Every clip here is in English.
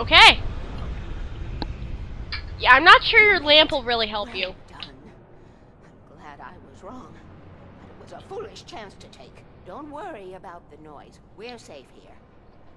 Okay. Yeah, I'm not sure your lamp will really help you. Done. I'm glad I was wrong. It was a foolish chance to take. Don't worry about the noise. We're safe here.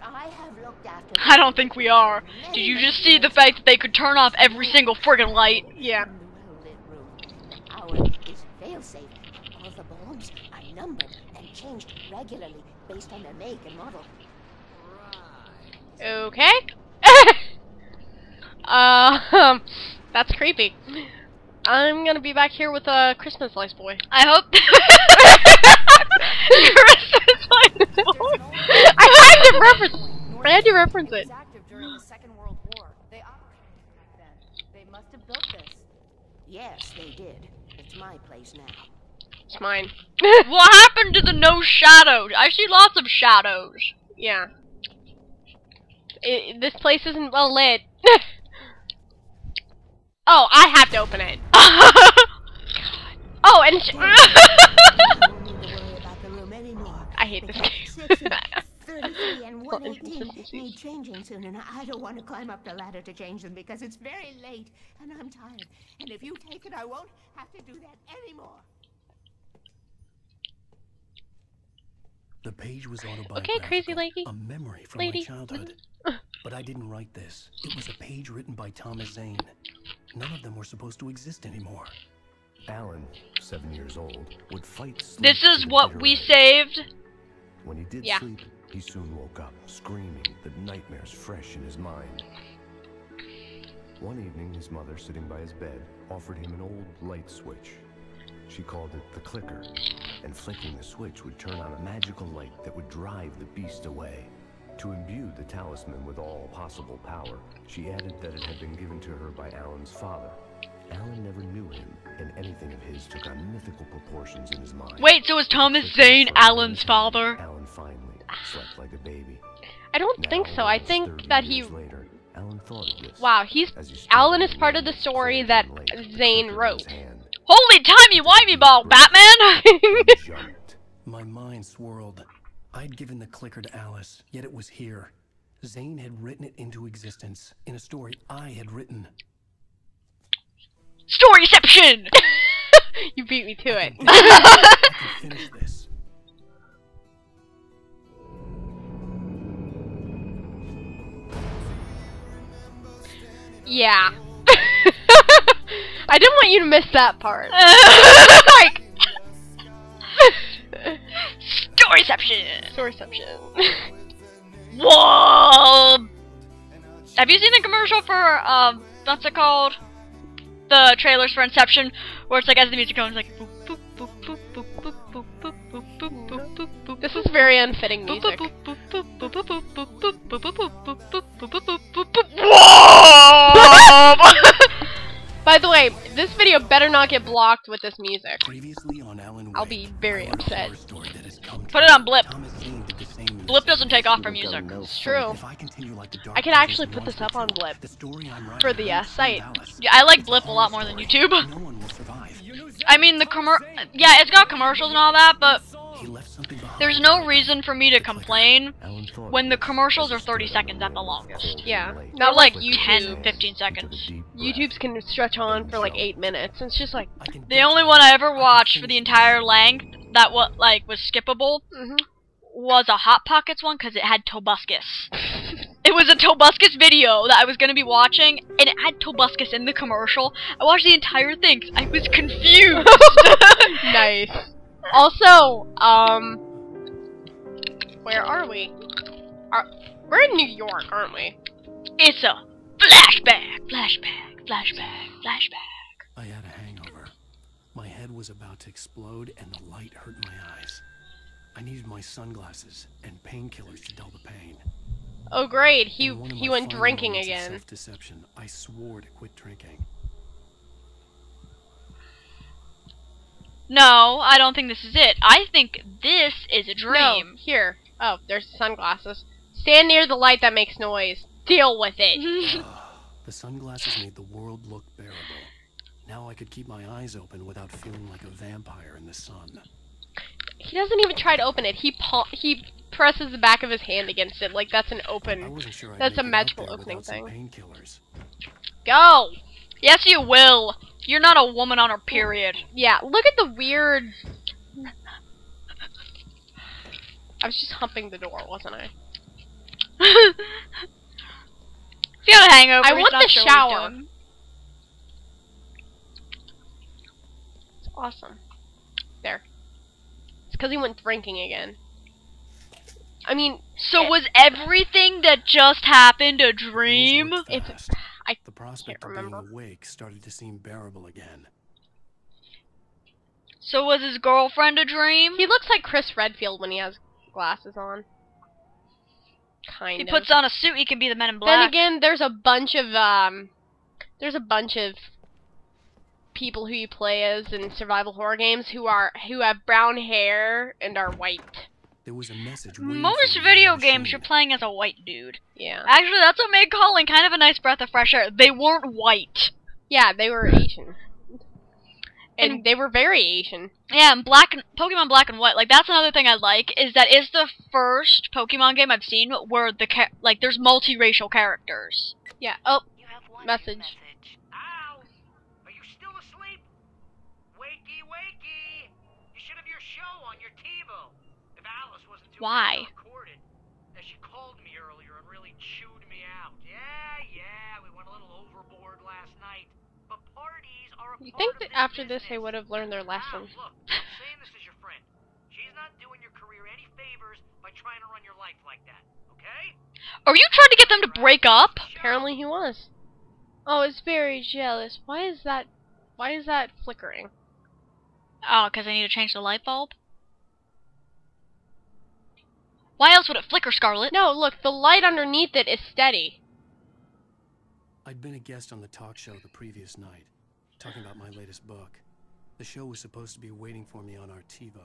I have looked after. I don't think we are. Did you just see the fact that they could turn off every single friggin' light? Yeah. In the well-lit room. Our is fail-safe. All the bulbs are numbered and changed regularly based on their make and model. Okay. That's creepy. I'm gonna be back here with a Christmas lights boy. I hope. Christmas lights boy. I had to reference it. Active during the Second World War. They operated back then. They must have built this. Yes, they did. It's my place now. It's mine. What happened to the no shadows? I see lots of shadows. Yeah. This place isn't well lit. Oh, I have to open it. Oh, and Don't need to worry about the room anymore. I hate this game. 33 and Well, 118 inconsistencies. need changing soon, and I don't want to climb up the ladder to change them because it's very late and I'm tired. And if you take it, I won't have to do that anymore. The page was autobiographical, Okay, crazy lady. a memory from Lady. my childhood. But I didn't write this. It was a page written by Thomas Zane. None of them were supposed to exist anymore. Alan, 7 years old, would fight sleep This to is the what bitter we end. saved. When he did Yeah. sleep, he soon woke up, screaming, the nightmares fresh in his mind. One evening, his mother, sitting by his bed, offered him an old light switch. She called it the clicker, and flicking the switch would turn on a magical light that would drive the beast away. To imbue the talisman with all possible power, she added that it had been given to her by Alan's father. Alan never knew him, and anything of his took on mythical proportions in his mind. Wait, so is Thomas Zane Alan's father? Alan finally slept like a baby. I don't Now, think so. I almost think 30 that he. years later, Alan thought of this. Wow, As he stood Alan in is part of the room, story cold that and late, the Zane clicker in wrote. his hand. Holy timey-wimey ball, Batman! He jumped. My mind swirled. I'd given the clicker to Alice, yet it was here. Zane had written it into existence in a story I had written. Storyception! You beat me to it. I can finish this. Yeah. I didn't want you to miss that part. Like, Storyception! Storyception. Whoa! Have you seen the commercial for, what's it called? The trailers for Inception, where it's like, as the music goes, like, boop, boop, boop, boop, boop, boop, boop, boop, boop, boop, boop, boop, boop. This is very unfitting music. Whoa! By the way, this video better not get blocked with this music. Previously on Alan I'll Wake, be very I wrote a upset. horror story that has come Put it on Blip. Thomas Zane did the same in Blip the doesn't take off for music. It's true. If I continue like the dark I could pages actually put once this up were on true, Blip the story I'm for writing the will save site. Alice. Yeah, I like It's a Blip a lot more than horror YouTube. story. No one will survive. I mean, yeah, it's got commercials and all that, but He left something behind. there's no reason for me to complain Alan thought when the of it commercials as are he 30 stood seconds at the alone, longest. cold and Yeah. late, Not Or like like with his 10, hands 15 into seconds. the deep breath. YouTube's can stretch on for like 8 minutes. It's just like, I can The get only to one it. I ever can watched for finish the it. entire length that was skippable was a Hot Pockets one because it had Tobuscus. It was a Tobuscus video that I was gonna be watching, and it had Tobuscus in the commercial. I watched the entire thing 'cause I was confused. nice. Also, where are we? We're in New York, aren't we? It's a flashback, flashback, flashback, flashback. I had a hangover. My head was about to explode and the light hurt my eyes. I needed my sunglasses and painkillers to dull the pain. Oh great, In one of he my went final drinking moments of again. Self-deception, I swore to quit drinking. No, I don't think this is it. I think this is a No, dream. here. Oh, there's sunglasses. Stand near the light that makes noise. Deal with it. The sunglasses made the world look bearable. Now I could keep my eyes open without feeling like a vampire in the sun. He doesn't even try to open it. He presses the back of his hand against it like that's an open. I wasn't sure I'd That's a make it out magical there opening without some thing. painkillers. Go. Yes, you will. You're not a woman on her period. Yeah. Look at the weird. I was just humping the door, wasn't I? If you got a hangover, I he's want not the sure what he's shower. doing. It's awesome. There. It's because he went drinking again. I mean, So was everything that just happened a Those dream? looked If- fast. I The prospect can't of being remember. awake started to seem bearable again. So was his girlfriend a dream? He looks like Chris Redfield when he has glasses on. Kind He of. puts on a suit, he can be the Men in Then Black. again, there's a bunch of people who you play as in survival horror games who have brown hair and are white. There was a message waiting Most for me video on the games, machine. you're playing as a white dude. Yeah. Actually, that's what made Calling kind of a nice breath of fresh air. They weren't white. Yeah, they were Asian. And And- they were very Asian. Yeah, and Pokemon Black and White, like, that's another thing I like, is that it's the first Pokemon game I've seen where there's multiracial characters. Yeah. Oh, You have one message. Al, are you still asleep? Wakey, wakey! You should have your show on your TiVo. If Alice wasn't too Why? busy to record it, as she called me earlier and really chewed me out. Yeah, we went a little overboard last night. But parties are a You part think of that this after this business. they would have learned their Al, lesson? look, I'm saying this as your friend. She's not doing your career any favors by trying to run your life like that, okay? Are you trying to get them to break up? Apparently he was. Oh, it's very jealous. Why is that flickering? Oh, because I need to change the light bulb? Why else would it flicker, Scarlet? No, look, the light underneath it is steady. I'd been a guest on the talk show the previous night, talking about my latest book. The show was supposed to be waiting for me on our TiVo.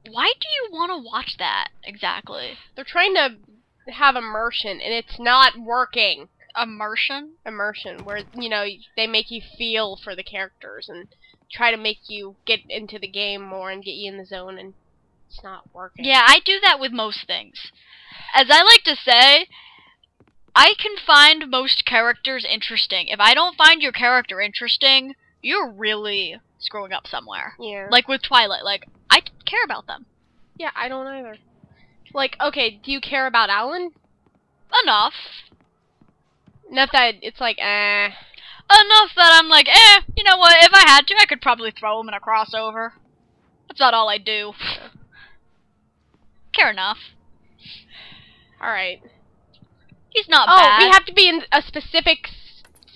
Why do you want to watch that, exactly? They're trying to have immersion, and it's not working. Immersion? Immersion, where, you know, they make you feel for the characters and try to make you get into the game more and get you in the zone, and it's not working. Yeah, I do that with most things. As I like to say, I can find most characters interesting. If I don't find your character interesting, you're really screwing up somewhere. Yeah. Like with Twilight, like, I care about them. Yeah, I don't either. Like, okay, do you care about Alan? Enough. Enough that it's like, Enough that I'm like, you know what, if I had to, I could probably throw him in a crossover. That's not all I do. Care enough. alright. He's not Oh, bad. we have to be in a specific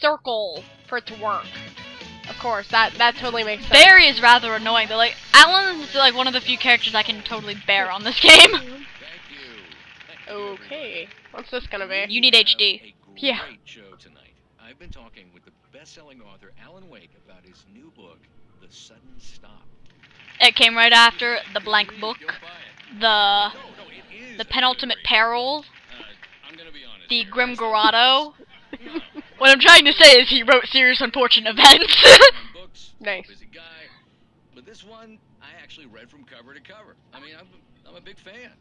circle for it to work. Of course, that totally makes sense. Barry is rather annoying, though. Like, Alan's like one of the few characters I can totally bear on this game. Thank you. Okay. What's this gonna be? You need HD. A great Yeah. show tonight. I've been talking with the best-selling author Alan Wake about his new book, The Sudden Stop. It came right after The Blank Please Book, go buy it. the No, it is the a Penultimate great Peril, book. I'm gonna be honest the here. Grim Grotto. What I'm trying to say is he wrote Serious Unfortunate Events. On books, Nice. busy guy. But this one, I actually read from cover to cover. I mean, I'm a big fan.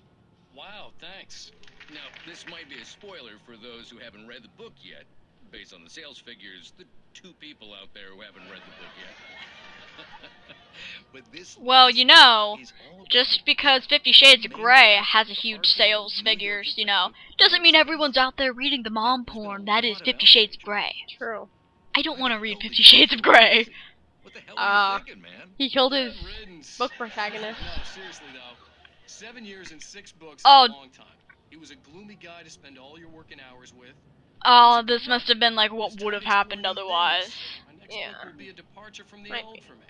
Wow, thanks. Now, this might be a spoiler for those who haven't read the book yet. Based on the sales figures, the 2 people out there who haven't read the book yet. But this Well, you know, is all about just the because 50 Shades of Grey has a huge sales figures, you know, doesn't mean everyone's out there reading the mom porn that is 50 Shades of Grey. True. I don't want to read 50 Shades of Grey. What the hell are you thinking, man? He killed his Riddance. book protagonist. No, seriously though. 7 years and 6 books Oh. is a long time. He was a gloomy guy to spend all your working hours with. Oh, this must have been like what would have happened otherwise. My next Yeah. book will be a departure from the Might old be. for me.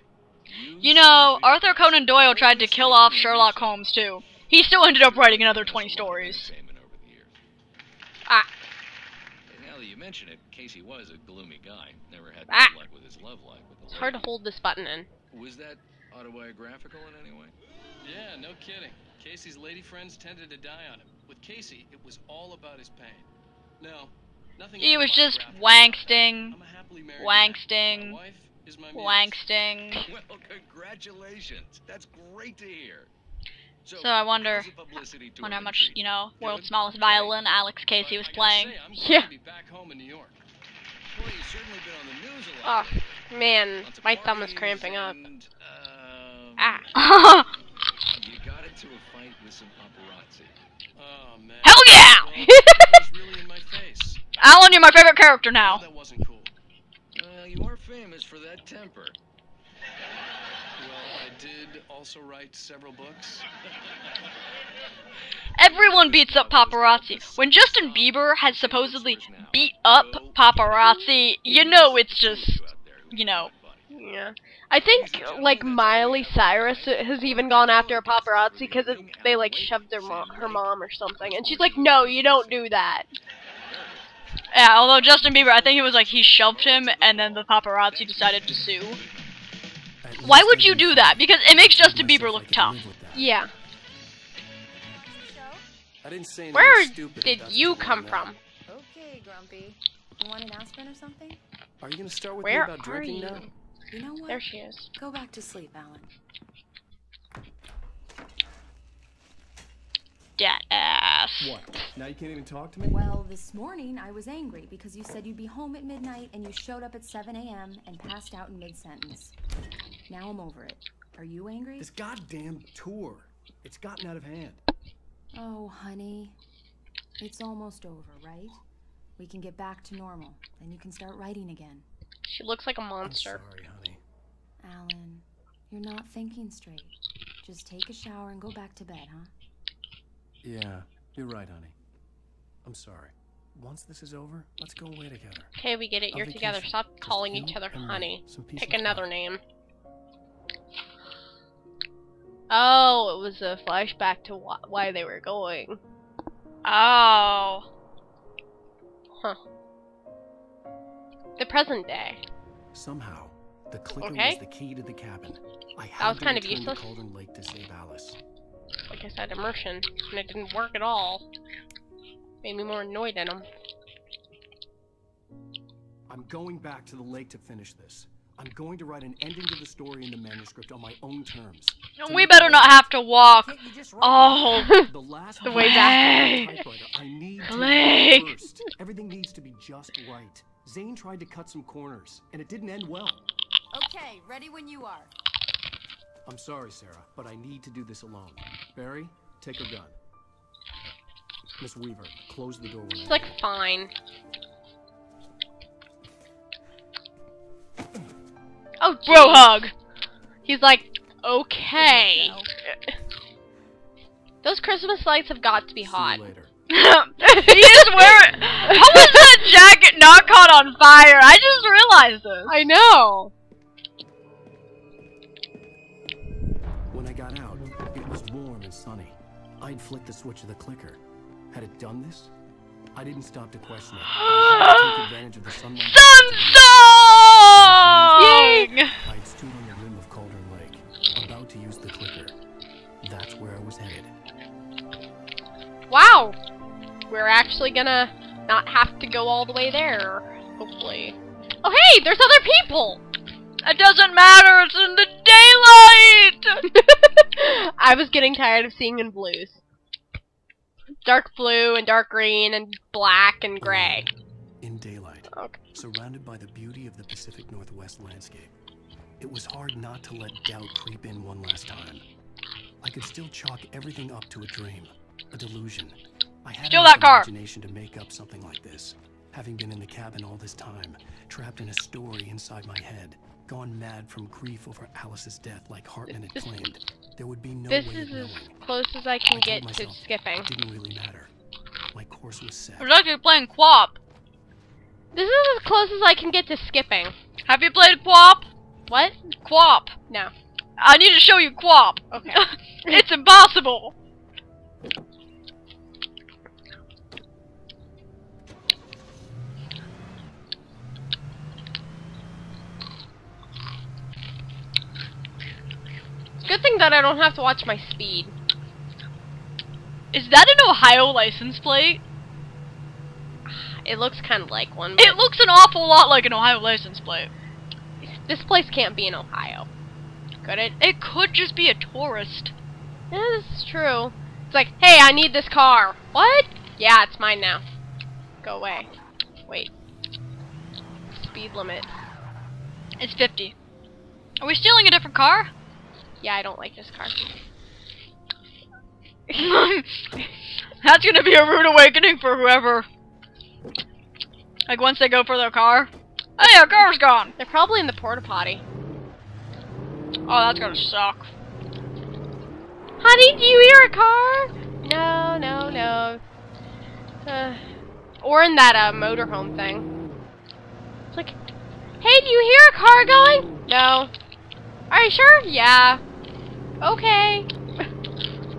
You know, Arthur Conan Doyle tried to kill off Sherlock Holmes too. He still ended up writing another 20 stories. Ah. And now that you mention it, Casey was a gloomy guy. Never had Ah. much luck with his love life. With the It's hard to lady. hold this button in. Was that autobiographical in any way? Yeah, no kidding. Casey's lady friends tended to die on him. With Casey, it was all about his pain. No, nothing He was just autobiographical. wangsting. I'm a happily married Wangsting. man. My wife, is my muse. Langsting. Well, congratulations. That's great to hear. So I wonder, how's the publicity tour how been much, treating you know, you? world's Good? smallest Okay. violin Alex Casey was But I gotta playing. say, I'm glad Yeah. to be back home in New York. Well, you've certainly been on the news a lot. Oh, man. Lots of My thumb is parties cramping up. and, Ah. You got into a fight with some paparazzi. Oh, man. Hell yeah! Well, it was really in my face. Alan, you're my favorite character now. That wasn't cool. You are famous for that temper. Well, I did also write several books. Everyone beats up paparazzi. When Justin Bieber has supposedly beat up paparazzi, you know it's just, you know. Yeah. I think, like, Miley Cyrus has even gone after a paparazzi because they, like, shoved her mom or something. And she's like, no, you don't do that. Yeah, although Justin Bieber, I think it was like he shoved him and then the paparazzi decided to sue. Why would you do that? Because it makes Justin Bieber look tough. Yeah. I didn't say anything Where stupid, did that's you what I come meant. from? Okay, Grumpy. You want an aspirin or something? Are you gonna start with Where me about are drinking you? now? You know what? There she is. Go back to sleep, Alan. Dat ass. What? Now you can't even talk to me? Well, this morning I was angry because you said you'd be home at midnight and you showed up at 7 a.m. and passed out in mid-sentence. Now I'm over it. Are you angry? This goddamn tour. It's gotten out of hand. Oh, honey. It's almost over, right? We can get back to normal. Then you can start writing again. She looks like a I'm monster. sorry, honey. Alan, you're not thinking straight. Just take a shower and go back to bed, huh? Yeah, you're right, honey. I'm sorry. Once this is over, let's go away together. Okay, we get it. On You're together. vacation. Stop Just calling you each other and me. honey. Some peace Pick and another quiet. name. Oh, it was a flashback to why they were going. Oh. Huh. The present day. Somehow, the clicker Okay. was the key to the cabin. I That had was to kind of return to useless. Cauldron Lake to save Alice. Like I said, immersion. And it didn't work at all. Made me more annoyed at him. I'm going back to the lake to finish this. I'm going to write an ending to the story in the manuscript on my own terms. We better not have to walk. Oh. The last The way line back. of the typewriter, I need to Blake. write first. Everything needs to be just right. Zane tried to cut some corners, and it didn't end well. Okay, ready when you are. I'm sorry, Sarah, but I need to do this alone. Barry, take her gun. Miss Weaver, close the door when She's I like, fine. Oh, Bro geez. hug. He's like, okay. Those Christmas lights have got to be See hot. you later. He is wearing. How was that jacket not caught on fire? I just realized this. I know. When I got out, it was warm and sunny. I'd flicked the switch of the clicker. Had it done this? I didn't stop to question it. I had to take advantage of the sunlight. Yay! I'd stood on the rim of Cauldron Lake, about to use the clicker. That's where I was headed. Wow. We're actually gonna not have to go all the way there. Hopefully. Oh, hey, there's other people. It doesn't matter. It's in the daylight. I was getting tired of seeing in blues. Dark blue and dark green and black and gray. In daylight, Okay. surrounded by the beauty of the Pacific Northwest landscape. It was hard not to let doubt creep in one last time. I could still chalk everything up to a dream, a delusion. I had Steal enough that car. imagination to make up something like this. Having been in the cabin all this time, trapped in a story inside my head, gone mad from grief over Alice's death like Hartman had claimed, there would be no This way is of as knowing. close as I can I get told to myself skipping. It didn't really matter. My course was set. It's like you're playing Quap. This is as close as I can get to skipping. Have you played Quap? What? Quap. No. I need to show you Quap. Okay. It's impossible. Good thing that I don't have to watch my speed. Is that an Ohio license plate? It looks kind of like one. But It looks an awful lot like an Ohio license plate. This place can't be in Ohio. Could it? It could just be a tourist. Yeah, this is true. It's like, hey, I need this car. What? Yeah, it's mine now. Go away. Wait. Speed limit. It's 50. Are we stealing a different car? Yeah, I don't like this car. That's gonna be a rude awakening for whoever. Like, once they go for their car. Hey, our car's gone! They're probably in the porta potty. Oh, that's gonna suck. Honey, do you hear a car? No, no, no. Or in that motorhome thing. It's like, hey, do you hear a car going? No. Are you sure? Yeah. Okay.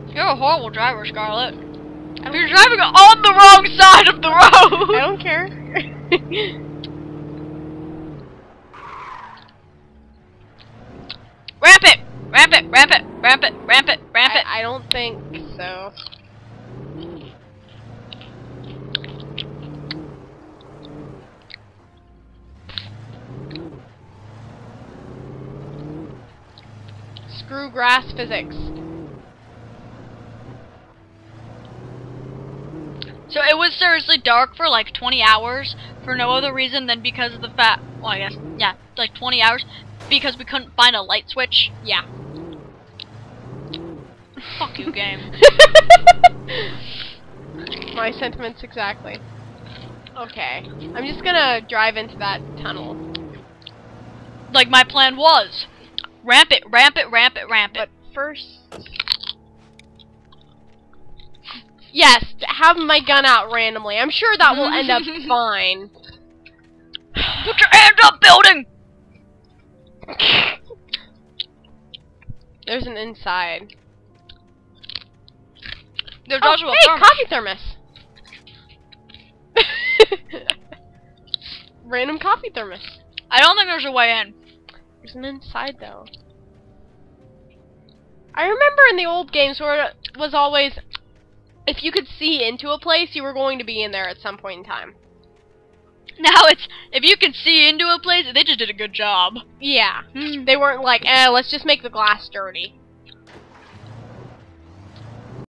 You're a horrible driver, Scarlett. You're driving on the wrong side of the road! I don't care. Ramp it! Ramp it! Ramp it! Ramp it! Ramp it! Ramp it! I don't think so. Screw grass physics. So it was seriously dark for like 20 hours for no other reason than because of the fact, well, I guess, yeah, like 20 hours because we couldn't find a light switch. Yeah. Fuck you, game. My sentiments exactly. Okay. I'm just gonna drive into that tunnel. Like my plan was. Ramp it, ramp it, ramp it, ramp it. But first... Yes, have my gun out randomly. I'm sure that will end up fine. Put your hands up, building! There's an inside. There's also a hey, thermos. coffee thermos. Random coffee thermos. I don't think there's a way in. There's an inside though. I remember in the old games where it was always, if you could see into a place, you were going to be in there at some point in time. Now it's, if you can see into a place, they just did a good job. Yeah. They weren't like, let's just make the glass dirty.